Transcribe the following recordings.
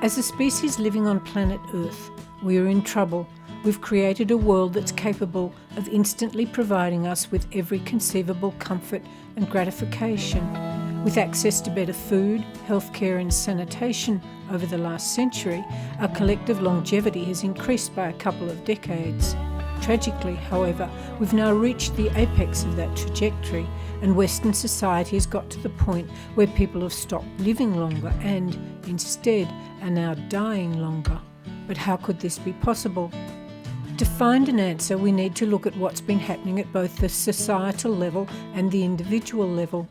As a species living on planet Earth, we are in trouble. We've created a world that's capable of instantly providing us with every conceivable comfort and gratification. With access to better food, healthcare and sanitation over the last century, our collective longevity has increased by a couple of decades. Tragically, however, we've now reached the apex of that trajectory, and Western society has got to the point where people have stopped living longer and, instead, are now dying longer. But how could this be possible? To find an answer, we need to look at what's been happening at both the societal level and the individual level.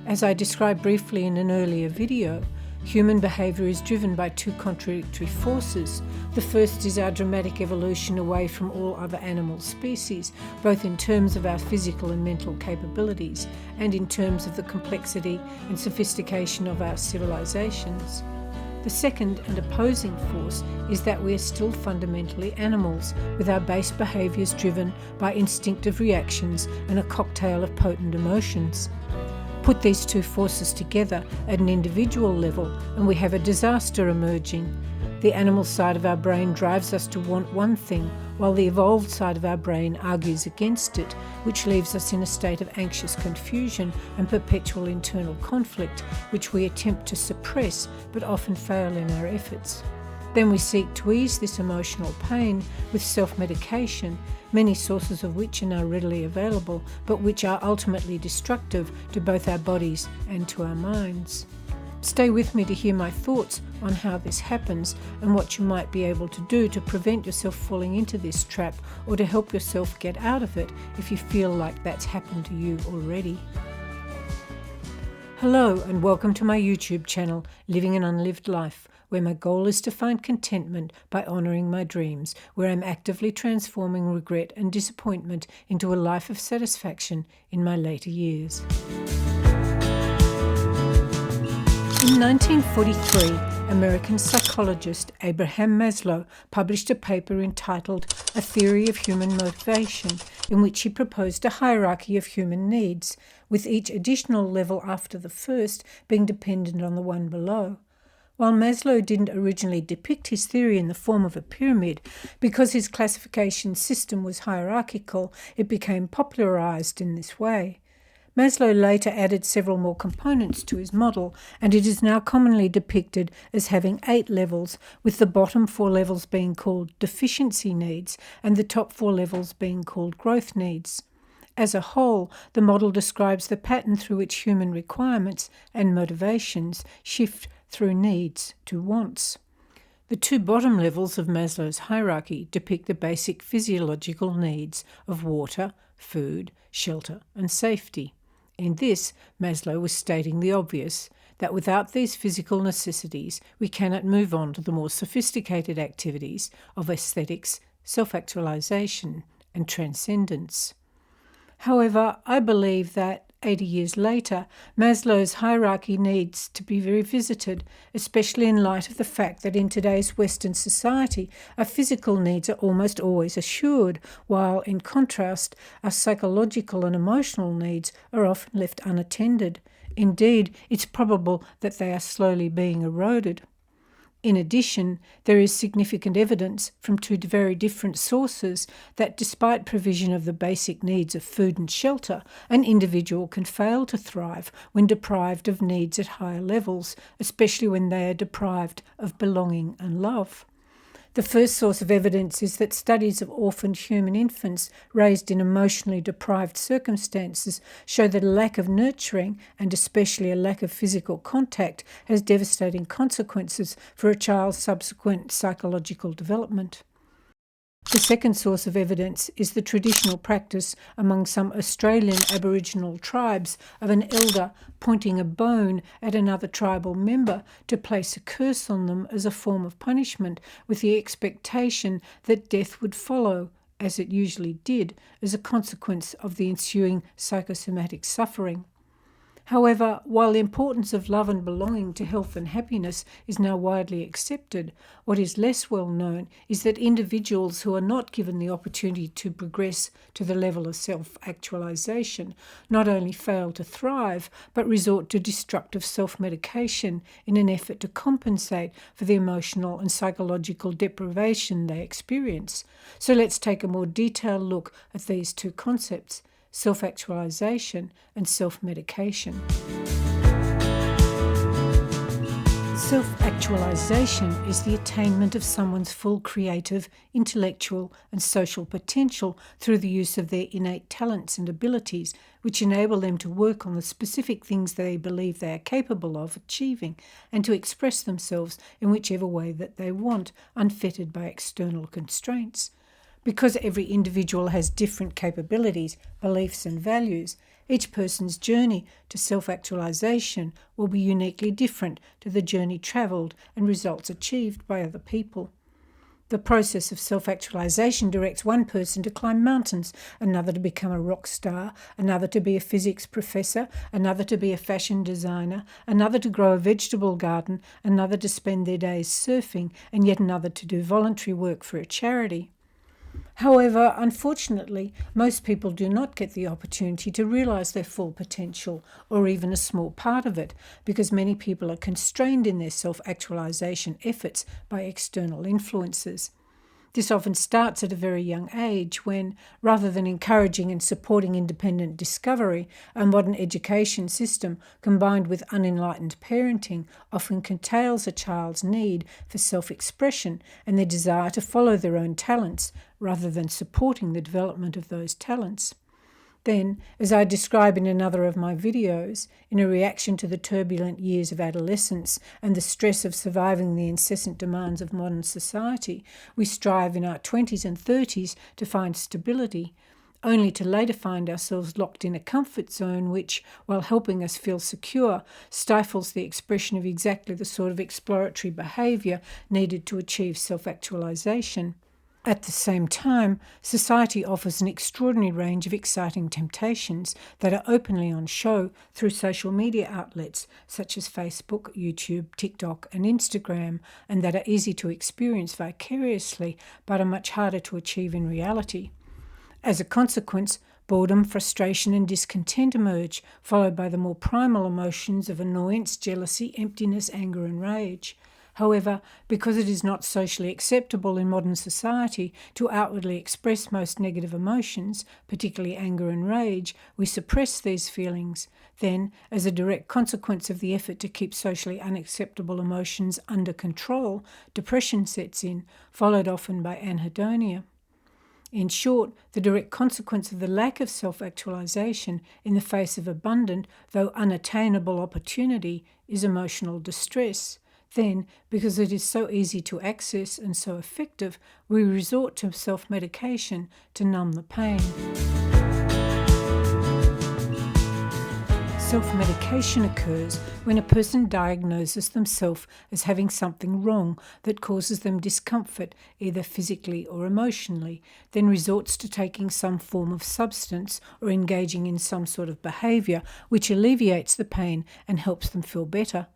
As I described briefly in an earlier video, human behaviour is driven by two contradictory forces. The first is our dramatic evolution away from all other animal species, both in terms of our physical and mental capabilities, and in terms of the complexity and sophistication of our civilizations. The second and opposing force is that we are still fundamentally animals, with our base behaviours driven by instinctive reactions and a cocktail of potent emotions. Put these two forces together at an individual level and we have a disaster emerging. The animal side of our brain drives us to want one thing, while the evolved side of our brain argues against it, which leaves us in a state of anxious confusion and perpetual internal conflict, which we attempt to suppress but often fail in our efforts. Then we seek to ease this emotional pain with self-medication, many sources of which are now readily available, but which are ultimately destructive to both our bodies and to our minds. Stay with me to hear my thoughts on how this happens and what you might be able to do to prevent yourself falling into this trap or to help yourself get out of it if you feel like that's happened to you already. Hello and welcome to my YouTube channel, Living an Unlived Life, where my goal is to find contentment by honouring my dreams, where I'm actively transforming regret and disappointment into a life of satisfaction in my later years. In 1943, American psychologist Abraham Maslow published a paper entitled A Theory of Human Motivation, in which he proposed a hierarchy of human needs, with each additional level after the first being dependent on the one below. While Maslow didn't originally depict his theory in the form of a pyramid, because his classification system was hierarchical, it became popularized in this way. Maslow later added several more components to his model, and it is now commonly depicted as having 8 levels, with the bottom 4 levels being called deficiency needs and the top 4 levels being called growth needs. As a whole, the model describes the pattern through which human requirements and motivations shift through needs to wants. The 2 bottom levels of Maslow's hierarchy depict the basic physiological needs of water, food, shelter, and safety. In this, Maslow was stating the obvious, that without these physical necessities, we cannot move on to the more sophisticated activities of aesthetics, self-actualization, and transcendence. However, I believe that 80 years later, Maslow's hierarchy needs to be revisited, especially in light of the fact that in today's Western society, our physical needs are almost always assured, while, in contrast, our psychological and emotional needs are often left unattended. Indeed, it's probable that they are slowly being eroded. In addition, there is significant evidence from 2 very different sources that despite provision of the basic needs of food and shelter, an individual can fail to thrive when deprived of needs at higher levels, especially when they are deprived of belonging and love. The first source of evidence is that studies of orphaned human infants raised in emotionally deprived circumstances show that a lack of nurturing, and especially a lack of physical contact, has devastating consequences for a child's subsequent psychological development. The second source of evidence is the traditional practice among some Australian Aboriginal tribes of an elder pointing a bone at another tribal member to place a curse on them as a form of punishment, with the expectation that death would follow, as it usually did, as a consequence of the ensuing psychosomatic suffering. However, while the importance of love and belonging to health and happiness is now widely accepted, what is less well known is that individuals who are not given the opportunity to progress to the level of self-actualization not only fail to thrive, but resort to destructive self-medication in an effort to compensate for the emotional and psychological deprivation they experience. So let's take a more detailed look at these two concepts: self-actualization and self-medication. Self-actualization is the attainment of someone's full creative, intellectual, and social potential through the use of their innate talents and abilities, which enable them to work on the specific things they believe they are capable of achieving and to express themselves in whichever way that they want, unfettered by external constraints. Because every individual has different capabilities, beliefs, and values, each person's journey to self-actualization will be uniquely different to the journey travelled and results achieved by other people. The process of self-actualization directs one person to climb mountains, another to become a rock star, another to be a physics professor, another to be a fashion designer, another to grow a vegetable garden, another to spend their days surfing, and yet another to do voluntary work for a charity. However, unfortunately, most people do not get the opportunity to realize their full potential, or even a small part of it, because many people are constrained in their self-actualization efforts by external influences. This often starts at a very young age when, rather than encouraging and supporting independent discovery, a modern education system combined with unenlightened parenting often curtails a child's need for self-expression and their desire to follow their own talents, rather than supporting the development of those talents. Then, as I describe in another of my videos, in a reaction to the turbulent years of adolescence and the stress of surviving the incessant demands of modern society, we strive in our 20s and 30s to find stability, only to later find ourselves locked in a comfort zone which, while helping us feel secure, stifles the expression of exactly the sort of exploratory behaviour needed to achieve self-actualization. At the same time, society offers an extraordinary range of exciting temptations that are openly on show through social media outlets such as Facebook, YouTube, TikTok, and Instagram, and that are easy to experience vicariously but are much harder to achieve in reality. As a consequence, boredom, frustration, and discontent emerge, followed by the more primal emotions of annoyance, jealousy, emptiness, anger, and rage. However, because it is not socially acceptable in modern society to outwardly express most negative emotions, particularly anger and rage, we suppress these feelings. Then, as a direct consequence of the effort to keep socially unacceptable emotions under control, depression sets in, followed often by anhedonia. In short, the direct consequence of the lack of self-actualization in the face of abundant, though unattainable opportunity, is emotional distress. Then, because it is so easy to access and so effective, we resort to self-medication to numb the pain. Self-medication occurs when a person diagnoses themselves as having something wrong that causes them discomfort, either physically or emotionally, then resorts to taking some form of substance or engaging in some sort of behaviour which alleviates the pain and helps them feel better.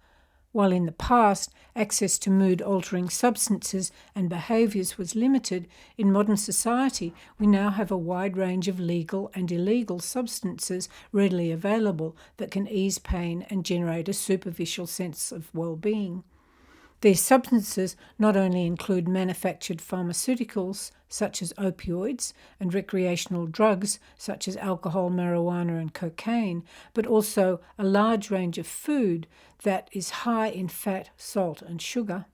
While in the past, access to mood-altering substances and behaviours was limited, in modern society we now have a wide range of legal and illegal substances readily available that can ease pain and generate a superficial sense of well-being. These substances not only include manufactured pharmaceuticals such as opioids and recreational drugs such as alcohol, marijuana and cocaine, but also a large range of food that is high in fat, salt and sugar.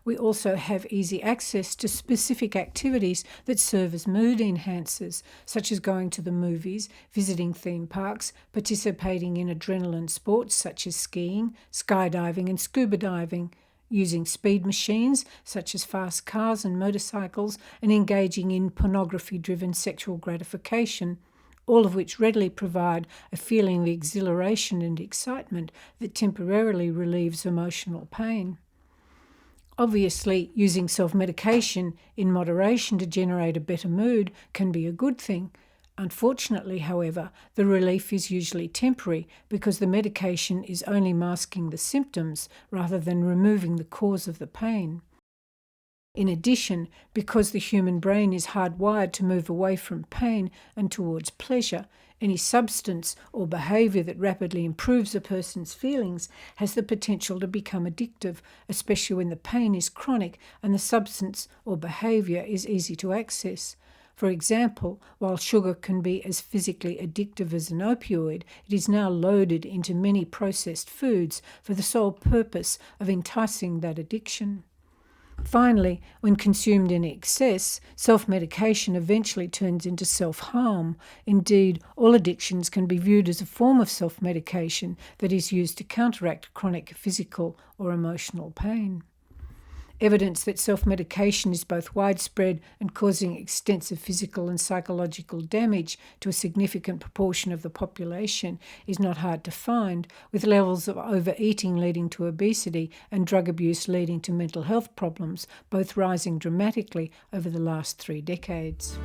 We also have easy access to specific activities that serve as mood enhancers, such as going to the movies, visiting theme parks, participating in adrenaline sports such as skiing, skydiving and scuba diving, using speed machines such as fast cars and motorcycles, and engaging in pornography-driven sexual gratification, all of which readily provide a feeling of exhilaration and excitement that temporarily relieves emotional pain. Obviously, using self-medication in moderation to generate a better mood can be a good thing. Unfortunately, however, the relief is usually temporary because the medication is only masking the symptoms rather than removing the cause of the pain. In addition, because the human brain is hardwired to move away from pain and towards pleasure, any substance or behaviour that rapidly improves a person's feelings has the potential to become addictive, especially when the pain is chronic and the substance or behaviour is easy to access. For example, while sugar can be as physically addictive as an opioid, it is now loaded into many processed foods for the sole purpose of enticing that addiction. Finally, when consumed in excess, self-medication eventually turns into self-harm. Indeed, all addictions can be viewed as a form of self-medication that is used to counteract chronic physical or emotional pain. Evidence that self-medication is both widespread and causing extensive physical and psychological damage to a significant proportion of the population is not hard to find, with levels of overeating leading to obesity and drug abuse leading to mental health problems, both rising dramatically over the last 3 decades.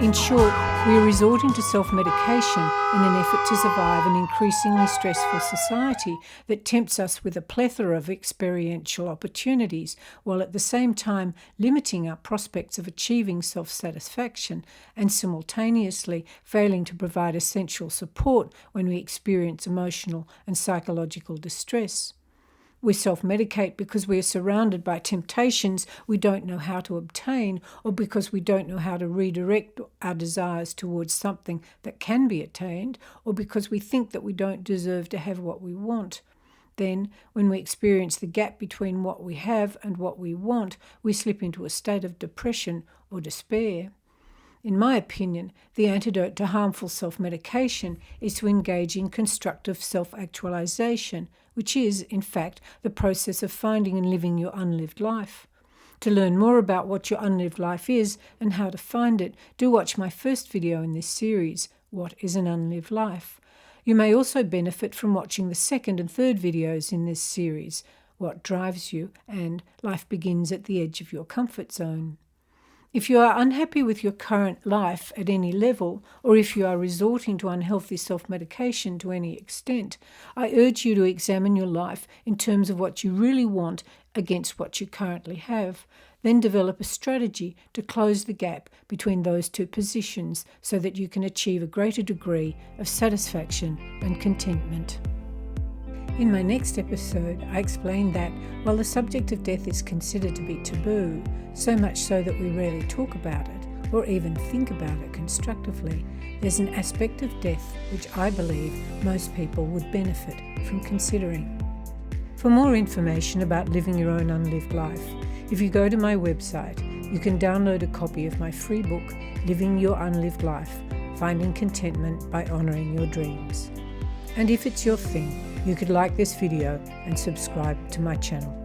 In short, we are resorting to self-medication in an effort to survive an increasingly stressful society that tempts us with a plethora of experiential opportunities, while at the same time limiting our prospects of achieving self-satisfaction and simultaneously failing to provide essential support when we experience emotional and psychological distress. We self-medicate because we are surrounded by temptations we don't know how to obtain, or because we don't know how to redirect our desires towards something that can be attained, or because we think that we don't deserve to have what we want. Then, when we experience the gap between what we have and what we want, we slip into a state of depression or despair. In my opinion, the antidote to harmful self-medication is to engage in constructive self-actualization, which is, in fact, the process of finding and living your unlived life. To learn more about what your unlived life is and how to find it, do watch my first video in this series, What is an Unlived Life? You may also benefit from watching the second and third videos in this series, What Drives You and Life Begins at the Edge of Your Comfort Zone. If you are unhappy with your current life at any level, or if you are resorting to unhealthy self-medication to any extent, I urge you to examine your life in terms of what you really want against what you currently have. Then develop a strategy to close the gap between those two positions so that you can achieve a greater degree of satisfaction and contentment. In my next episode, I explain that while the subject of death is considered to be taboo, so much so that we rarely talk about it or even think about it constructively, there's an aspect of death which I believe most people would benefit from considering. For more information about living your own unlived life, if you go to my website, you can download a copy of my free book, Living Your Unlived Life, Finding Contentment by Honouring Your Dreams. And if it's your thing, you could like this video and subscribe to my channel.